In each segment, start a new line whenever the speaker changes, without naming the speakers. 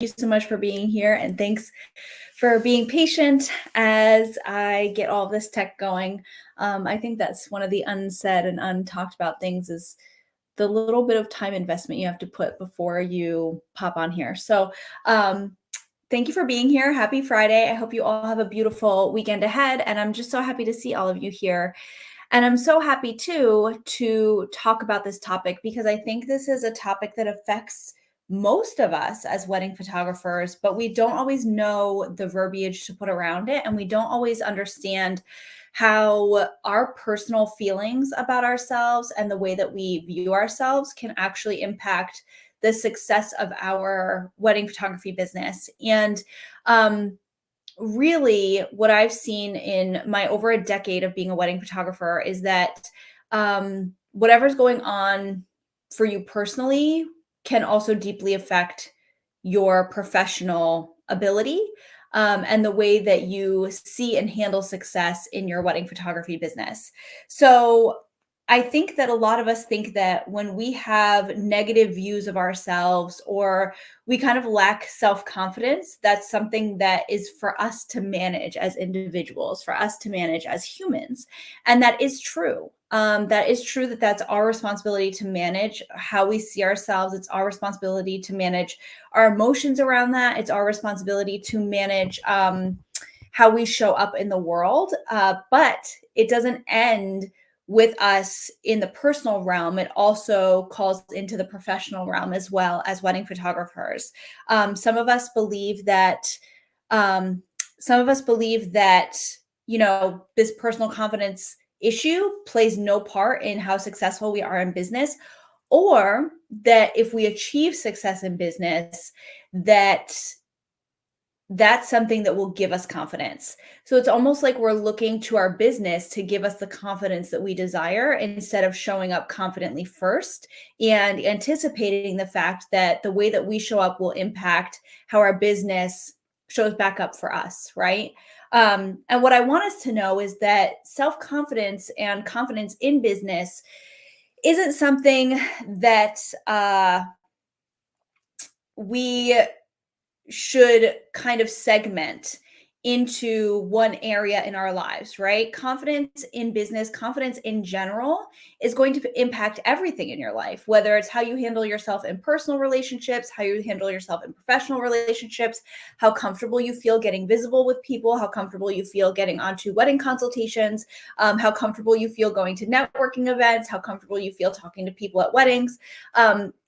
you so much for being here, and thanks for being patient as I get all this tech going. I think that's one of the unsaid and untalked about things is the little bit of time investment you have to put before you pop on here. So, thank you for being here. Happy Friday. I hope you all have a beautiful weekend ahead. And I'm just so happy to see all of you here. And I'm so happy too to talk about this topic because I think this is a topic that affects most of us as wedding photographers, but we don't always know the verbiage to put around it. And we don't always understand how our personal feelings about ourselves and the way that we view ourselves can actually impact the success of our wedding photography business. And really, what I've seen in my over a decade of being a wedding photographer is that whatever's going on for you personally can also deeply affect your professional ability and the way that you see and handle success in your wedding photography business. So, I think that a lot of us think that when we have negative views of ourselves or we kind of lack self confidence, that's something that is for us to manage as individuals, for us to manage as humans. And that is true. That is true that that's our responsibility to manage how we see ourselves. It's our responsibility to manage our emotions around that. It's our responsibility to manage how we show up in the world. But it doesn't end with us in the personal realm. It also calls into the professional realm as well as wedding photographers. Some of us believe that um, this personal confidence issue plays no part in how successful we are in business, or that if we achieve success in business, that's something that will give us confidence. So it's almost like we're looking to our business to give us the confidence that we desire instead of showing up confidently first and anticipating the fact that the way that we show up will impact how our business shows back up for us, right? And what I want us to know is that self-confidence and confidence in business isn't something that we should kind of segment into one area in our lives, right? Confidence in business, confidence in general is going to impact everything in your life, whether it's how you handle yourself in personal relationships, how you handle yourself in professional relationships, how comfortable you feel getting visible with people, how comfortable you feel getting onto wedding consultations, how comfortable you feel going to networking events, how comfortable you feel talking to people at weddings.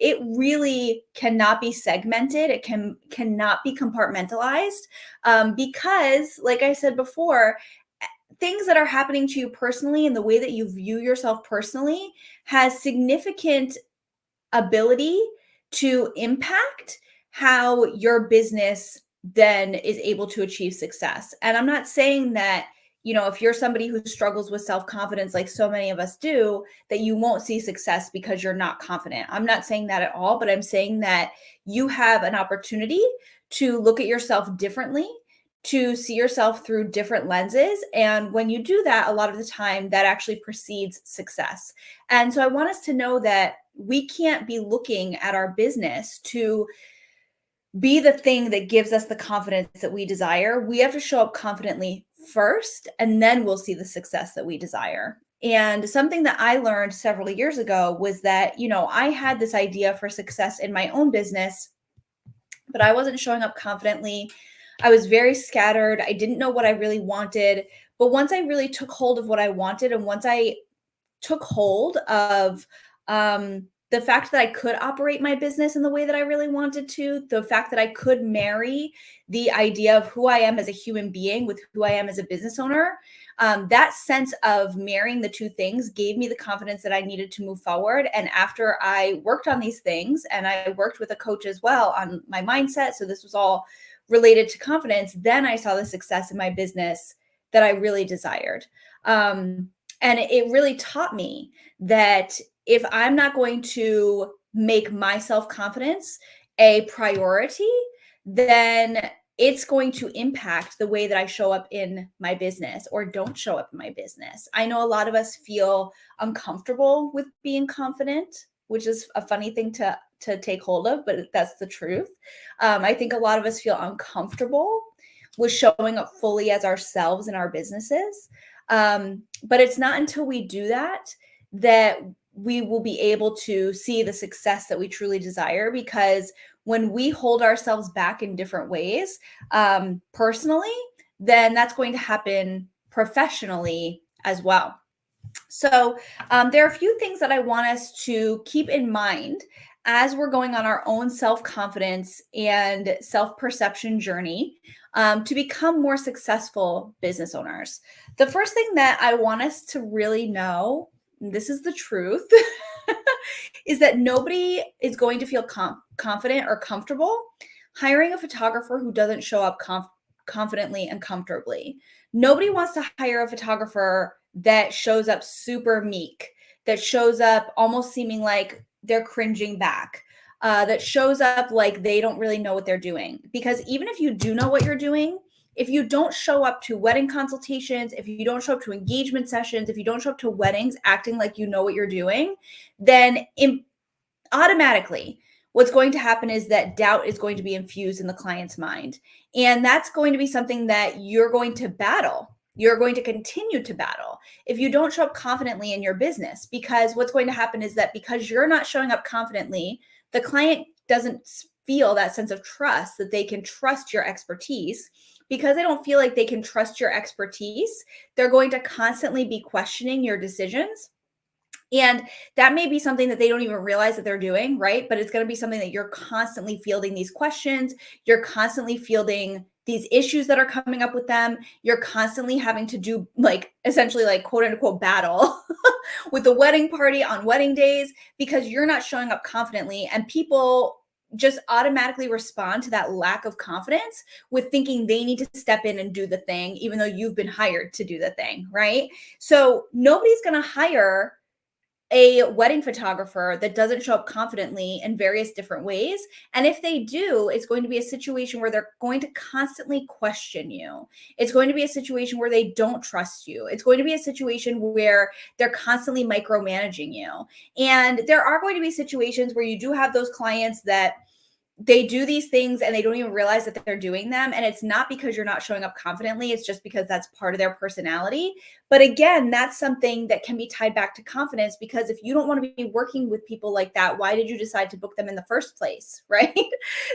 It really cannot be segmented. It cannot be compartmentalized because, like I said before, things that are happening to you personally and the way that you view yourself personally has significant ability to impact how your business then is able to achieve success. And I'm not saying that, if you're somebody who struggles with self-confidence like so many of us do, that you won't see success because you're not confident. I'm not saying that at all, but I'm saying that you have an opportunity to look at yourself differently, to see yourself through different lenses. And when you do that, a lot of the time that actually precedes success. And so I want us to know that we can't be looking at our business to be the thing that gives us the confidence that we desire. We have to show up confidently first, and then we'll see the success that we desire. And something that I learned several years ago was that, I had this idea for success in my own business, but I wasn't showing up confidently. I was very scattered. I didn't know what I really wanted. But once I really took hold of what I wanted, and once I took hold of the fact that I could operate my business in the way that I really wanted to, the fact that I could marry the idea of who I am as a human being with who I am as a business owner, that sense of marrying the two things gave me the confidence that I needed to move forward. And after I worked on these things, and I worked with a coach as well on my mindset, so this was all related to confidence, then I saw the success in my business that I really desired. And it really taught me that if I'm not going to make my self-confidence a priority, then it's going to impact the way that I show up in my business or don't show up in my business. I know a lot of us feel uncomfortable with being confident, which is a funny thing to to take hold of, but that's the truth. I think a lot of us feel uncomfortable with showing up fully as ourselves in our businesses. But it's not until we do that that we will be able to see the success that we truly desire. Because when we hold ourselves back in different ways, personally, then that's going to happen professionally as well. So, there are a few things that I want us to keep in mind as we're going on our own self confidence and self perception journey, to become more successful business owners. The first thing that I want us to really know, and this is the truth, is that nobody is going to feel confident or comfortable hiring a photographer who doesn't show up confidently and comfortably. Nobody wants to hire a photographer that shows up super meek, that shows up almost seeming like they're cringing back, that shows up like they don't really know what they're doing. Because even if you do know what you're doing, if you don't show up to wedding consultations, if you don't show up to engagement sessions, if you don't show up to weddings acting like you know what you're doing, then automatically what's going to happen is that doubt is going to be infused in the client's mind. And that's going to be something that you're going to battle. You're going to continue to battle if you don't show up confidently in your business. Because what's going to happen is that because you're not showing up confidently, the client doesn't feel that sense of trust that they can trust your expertise. Because they don't feel like they can trust your expertise, they're going to constantly be questioning your decisions. And that may be something that they don't even realize that they're doing, right? But it's going to be something that you're constantly fielding these questions. You're constantly fielding these issues that are coming up with them. You're constantly having to do like essentially like quote unquote battle with the wedding party on wedding days because you're not showing up confidently, and people just automatically respond to that lack of confidence with thinking they need to step in and do the thing, even though you've been hired to do the thing, right? So nobody's going to hire a wedding photographer that doesn't show up confidently in various different ways. And if they do, it's going to be a situation where they're going to constantly question you. It's going to be a situation where they don't trust you. It's going to be a situation where they're constantly micromanaging you. And there are going to be situations where you do have those clients that they do these things and they don't even realize that they're doing them. And it's not because you're not showing up confidently. It's just because that's part of their personality. But again, that's something that can be tied back to confidence, because if you don't want to be working with people like that, why did you decide to book them in the first place? Right.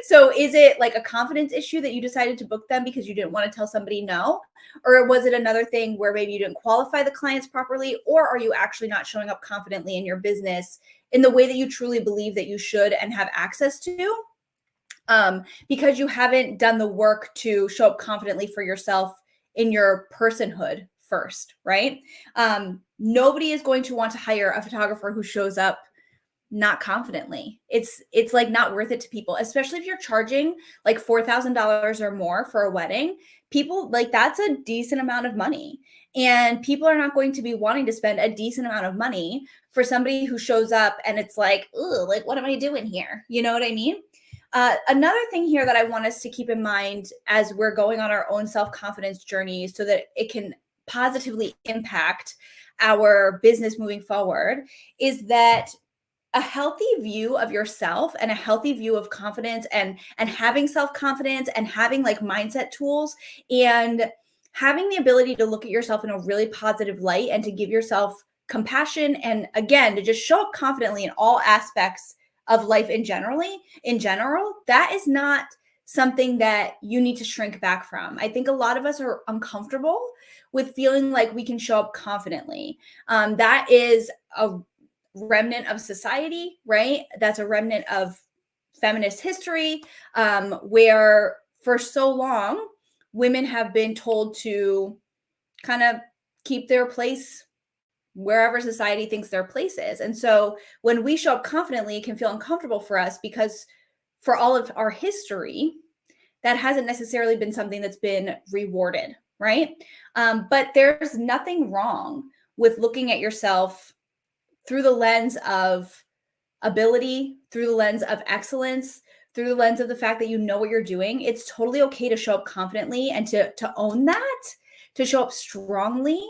So is it like a confidence issue that you decided to book them because you didn't want to tell somebody no? Or was it another thing where maybe you didn't qualify the clients properly? Or are you actually not showing up confidently in your business in the way that you truly believe that you should and have access to? Because you haven't done the work to show up confidently for yourself in your personhood first, right? Nobody is going to want to hire a photographer who shows up not confidently. It's like not worth it to people, especially if you're charging like $4,000 or more for a wedding. People like that's a decent amount of money. And people are not going to be wanting to spend a decent amount of money for somebody who shows up and it's like, ooh, like what am I doing here? You know what I mean? Another thing here that I want us to keep in mind as we're going on our own self-confidence journey so that it can positively impact our business moving forward is that a healthy view of yourself and a healthy view of confidence and having self-confidence and having like mindset tools and having the ability to look at yourself in a really positive light and to give yourself compassion and again to just show up confidently in all aspects of life in general, that is not something that you need to shrink back from. I think a lot of us are uncomfortable with feeling like we can show up confidently. That is a remnant of society, right? That's a remnant of feminist history, where for so long women have been told to kind of keep their place wherever society thinks their place is. And so when we show up confidently, it can feel uncomfortable for us because for all of our history, that hasn't necessarily been something that's been rewarded, right? But there's nothing wrong with looking at yourself through the lens of ability, through the lens of excellence, through the lens of the fact that you know what you're doing. It's totally okay to show up confidently and to own that, to show up strongly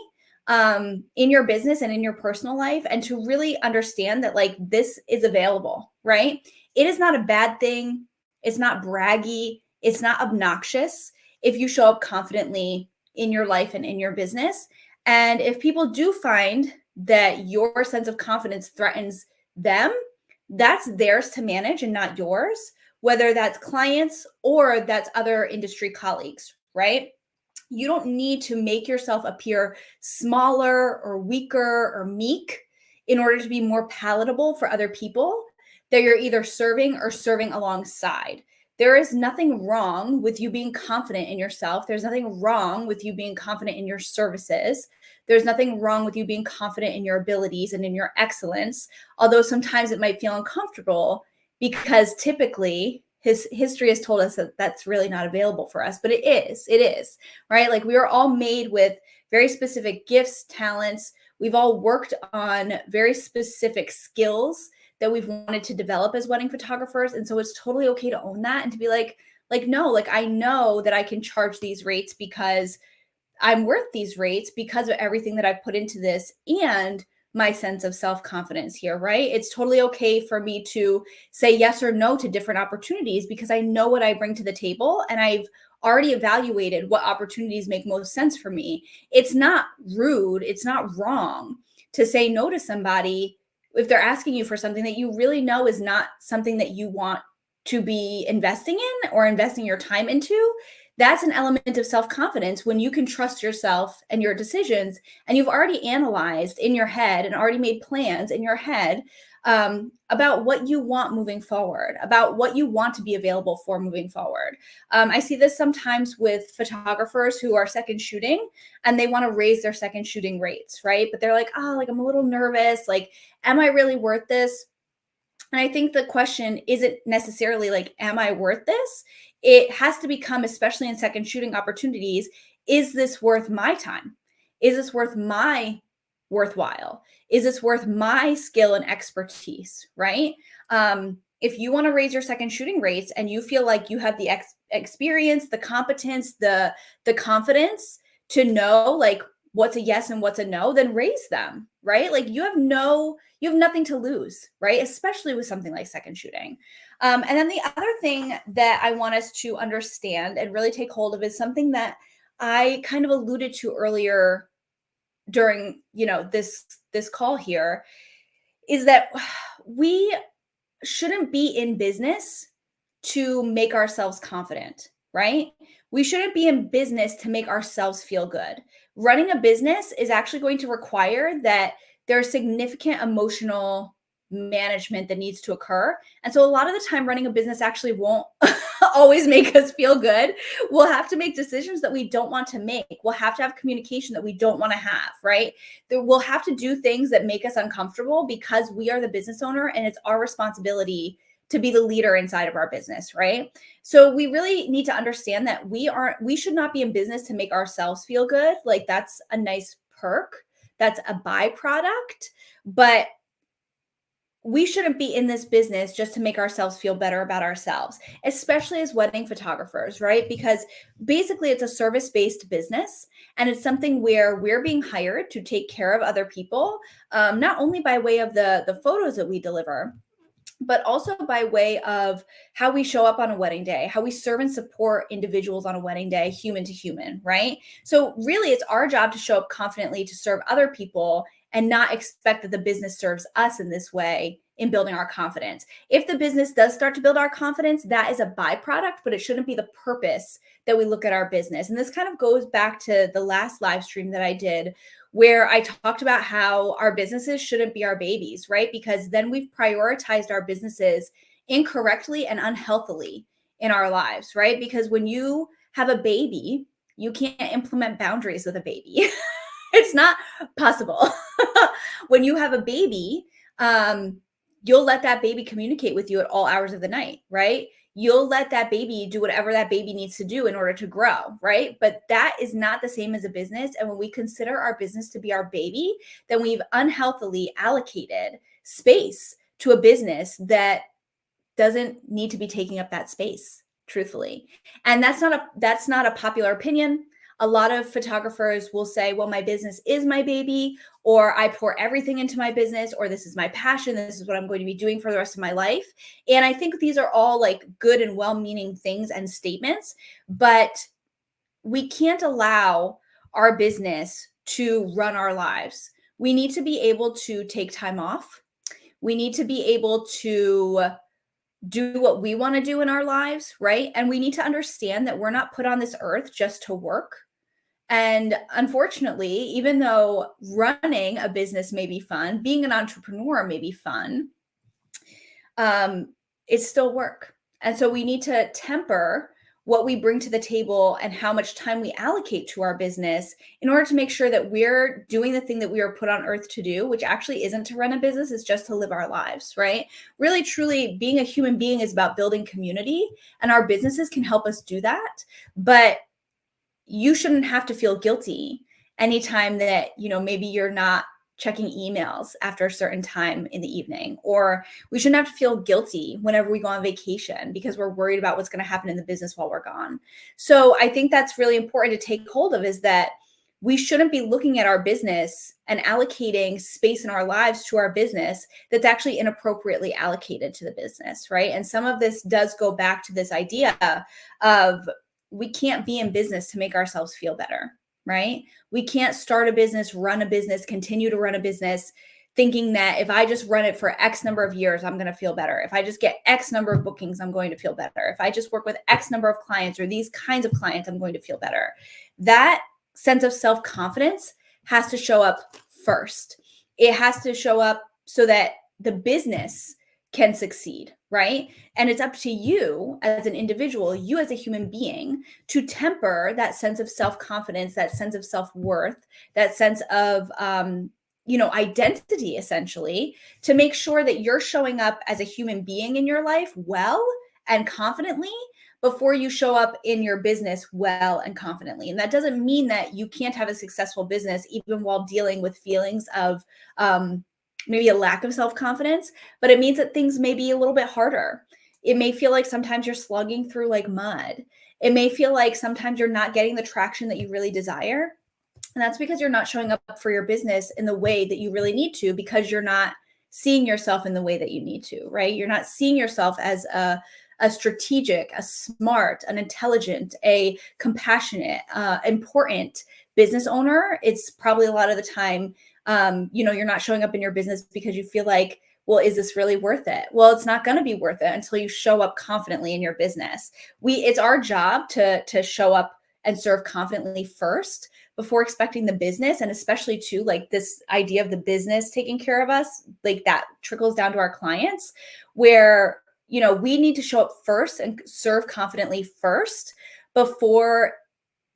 in your business and in your personal life, and to really understand that like this is available, right? it is not a bad thing. It's not braggy. It's not obnoxious if you show up confidently in your life and in your business. And if people do find that your sense of confidence threatens them, that's theirs to manage and not yours, whether that's clients or that's other industry colleagues, right? You don't need to make yourself appear smaller or weaker or meek in order to be more palatable for other people that you're either serving or serving alongside. There is nothing wrong with you being confident in yourself. There's nothing wrong with you being confident in your services. There's nothing wrong with you being confident in your abilities and in your excellence, although sometimes it might feel uncomfortable because typically his history has told us that that's really not available for us, but it is, right? Like we are all made with very specific gifts, talents. We've all worked on very specific skills that we've wanted to develop as wedding photographers. And so it's totally okay to own that and to be like, no, like I know that I can charge these rates because I'm worth these rates because of everything that I've put into this and my sense of self-confidence here, right? It's totally okay for me to say yes or no to different opportunities because I know what I bring to the table and I've already evaluated what opportunities make most sense for me. It's not rude, it's not wrong to say no to somebody if they're asking you for something that you really know is not something that you want to be investing in or investing your time into. That's an element of self-confidence when you can trust yourself and your decisions and you've already analyzed in your head and already made plans in your head about what you want moving forward, about what you want to be available for moving forward. I see this sometimes with photographers who are second shooting and they want to raise their second shooting rates, right? But they're like, oh, like I'm a little nervous. Like, am I really worth this? And I think the question isn't necessarily like, am I worth this? It has to become, especially in second shooting opportunities, is this worth my time? Is this worth my worthwhile? Is this worth my skill and expertise? Right? If you want to raise your second shooting rates and you feel like you have the experience, the competence, the confidence to know like what's a yes and what's a no, then raise them, right? Like you have nothing to lose, right? Especially with something like second shooting. And then the other thing that I want us to understand and really take hold of is something that I kind of alluded to earlier during, this call here is that we shouldn't be in business to make ourselves confident, right? We shouldn't be in business to make ourselves feel good. Running a business is actually going to require that there's significant emotional management that needs to occur. And so a lot of the time running a business actually won't always make us feel good. We'll have to make decisions that we don't want to make. We'll have to have communication that we don't want to have, right? We'll have to do things that make us uncomfortable because we are the business owner and it's our responsibility to be the leader inside of our business, right? So we really need to understand that we should not be in business to make ourselves feel good. Like that's a nice perk. That's a byproduct, but we shouldn't be in this business just to make ourselves feel better about ourselves, especially as wedding photographers, right? Because basically it's a service-based business and it's something where we're being hired to take care of other people, not only by way of the photos that we deliver, but also by way of how we show up on a wedding day, how we serve and support individuals on a wedding day, human to human, right? So really it's our job to show up confidently to serve other people and not expect that the business serves us in this way in building our confidence. If the business does start to build our confidence, that is a byproduct, but it shouldn't be the purpose that we look at our business. And this kind of goes back to the last live stream that I did where I talked about how our businesses shouldn't be our babies, right? Because then we've prioritized our businesses incorrectly and unhealthily in our lives, right? Because when you have a baby, you can't implement boundaries with a baby. It's not possible. When you have a baby, you'll let that baby communicate with you at all hours of the night, right? You'll let that baby do whatever that baby needs to do in order to grow, right? But that is not the same as a business. And when we consider our business to be our baby, then we've unhealthily allocated space to a business that doesn't need to be taking up that space, truthfully. And that's not a popular opinion. A lot of photographers will say, well, my business is my baby, or I pour everything into my business, or this is my passion. This is what I'm going to be doing for the rest of my life. And I think these are all like good and well meaning things and statements, but we can't allow our business to run our lives. We need to be able to take time off. We need to be able to do what we want to do in our lives, right? And we need to understand that we're not put on this earth just to work. And unfortunately, even though running a business may be fun, being an entrepreneur may be fun, it's still work. And so we need to temper what we bring to the table and how much time we allocate to our business in order to make sure that we're doing the thing that we were put on earth to do, which actually isn't to run a business, it's just to live our lives, right? Really, truly, being a human being is about building community, and our businesses can help us do that. But you shouldn't have to feel guilty anytime that, maybe you're not checking emails after a certain time in the evening, or we shouldn't have to feel guilty whenever we go on vacation because we're worried about what's going to happen in the business while we're gone. So I think that's really important to take hold of, is that we shouldn't be looking at our business and allocating space in our lives to our business that's actually inappropriately allocated to the business, right? And some of this does go back to this idea of we can't be in business to make ourselves feel better, right? We can't start a business, run a business, continue to run a business thinking that if I just run it for X number of years, I'm going to feel better. If I just get X number of bookings, I'm going to feel better. If I just work with X number of clients or these kinds of clients, I'm going to feel better. That sense of self-confidence has to show up first. It has to show up so that the business can succeed, right? And it's up to you as an individual, you as a human being, to temper that sense of self-confidence, that sense of self-worth, that sense of identity, essentially, to make sure that you're showing up as a human being in your life well and confidently before you show up in your business well and confidently. And that doesn't mean that you can't have a successful business even while dealing with feelings of maybe a lack of self-confidence, but it means that things may be a little bit harder. It may feel like sometimes you're slugging through like mud. It may feel like sometimes you're not getting the traction that you really desire. And that's because you're not showing up for your business in the way that you really need to, because you're not seeing yourself in the way that you need to, right? You're not seeing yourself as a strategic, a smart, an intelligent, a compassionate, important business owner. It's probably a lot of the time, you're not showing up in your business because you feel like, well, is this really worth it? Well, it's not going to be worth it until you show up confidently in your business. It's our job to show up and serve confidently first before expecting the business, and especially too, like this idea of the business taking care of us, like that trickles down to our clients, where we need to show up first and serve confidently first before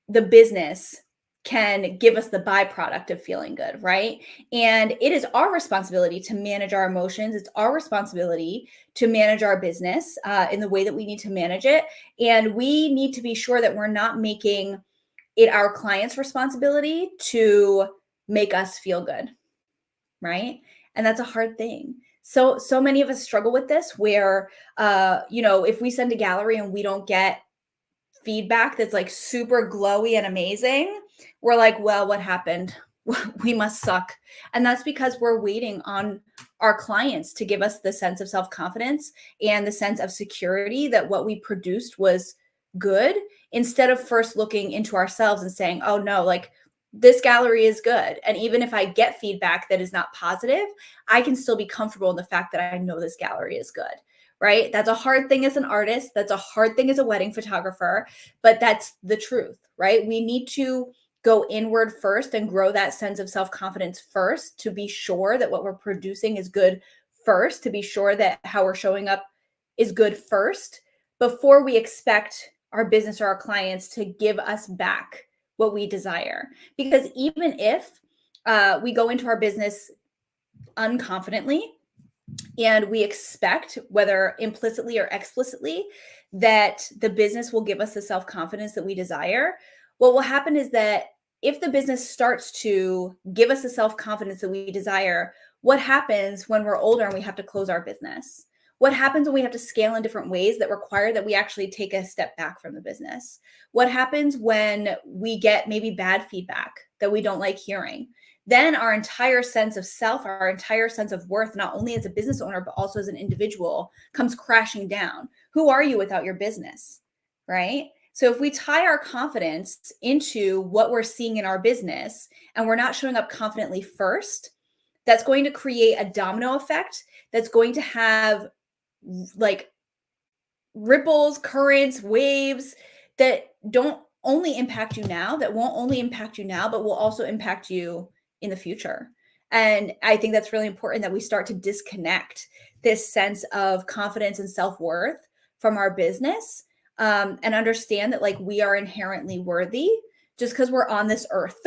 the business can give us the byproduct of feeling good, right? And it is our responsibility to manage our emotions. It's our responsibility to manage our business in the way that we need to manage it. And we need to be sure that we're not making it our client's responsibility to make us feel good, right? And that's a hard thing. So many of us struggle with this, where if we send a gallery and we don't get feedback that's like super glowy and amazing, we're like, well, what happened? We must suck. And that's because we're waiting on our clients to give us the sense of self-confidence and the sense of security that what we produced was good, instead of first looking into ourselves and saying, oh no, like this gallery is good. And even if I get feedback that is not positive, I can still be comfortable in the fact that I know this gallery is good, right? That's a hard thing as an artist. That's a hard thing as a wedding photographer, but that's the truth, right? We need to go inward first and grow that sense of self-confidence first, to be sure that what we're producing is good first, to be sure that how we're showing up is good first, before we expect our business or our clients to give us back what we desire. Because even if we go into our business unconfidently and we expect, whether implicitly or explicitly, that the business will give us the self-confidence that we desire, what will happen is that if the business starts to give us the self-confidence that we desire, what happens when we're older and we have to close our business? What happens when we have to scale in different ways that require that we actually take a step back from the business? What happens when we get maybe bad feedback that we don't like hearing? Then our entire sense of self, our entire sense of worth, not only as a business owner, but also as an individual, comes crashing down. Who are you without your business? Right? So if we tie our confidence into what we're seeing in our business and we're not showing up confidently first, that's going to create a domino effect that's going to have like ripples, currents, waves that don't only impact you now, that won't only impact you now, but will also impact you in the future. And I think that's really important that we start to disconnect this sense of confidence and self worth from our business, and understand that like we are inherently worthy just because we're on this earth.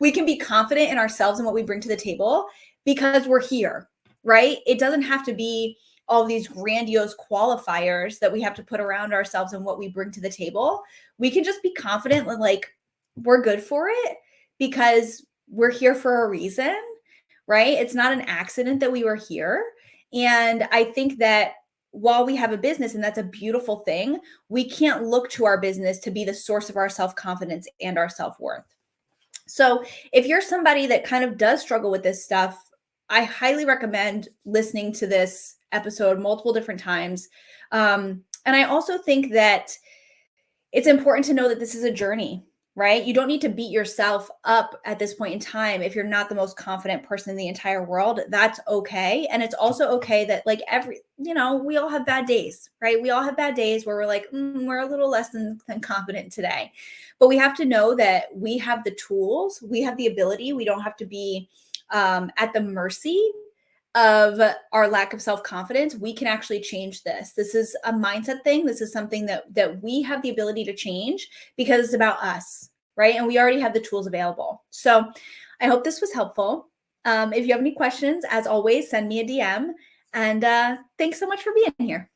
We can be confident in ourselves and what we bring to the table because we're here, right? It doesn't have to be all these grandiose qualifiers that we have to put around ourselves and what we bring to the table. We can just be confident that like we're good for it because we're here for a reason, right? It's not an accident that we were here. And I think that while we have a business and that's a beautiful thing, we can't look to our business to be the source of our self-confidence and our self-worth. So, if you're somebody that kind of does struggle with this stuff, I highly recommend listening to this episode multiple different times. And I also think that it's important to know that this is a journey, right? You don't need to beat yourself up at this point in time if you're not the most confident person in the entire world. That's okay. And it's also okay that, like, we all have bad days, right? We all have bad days where we're like, we're a little less than confident today. But we have to know that we have the tools, we have the ability, we don't have to be at the mercy of our lack of self-confidence. We can actually change this. This is a mindset thing. This is something that we have the ability to change because it's about us, right? And we already have the tools available. So I hope this was helpful. If you have any questions, as always, send me a DM. And thanks so much for being here.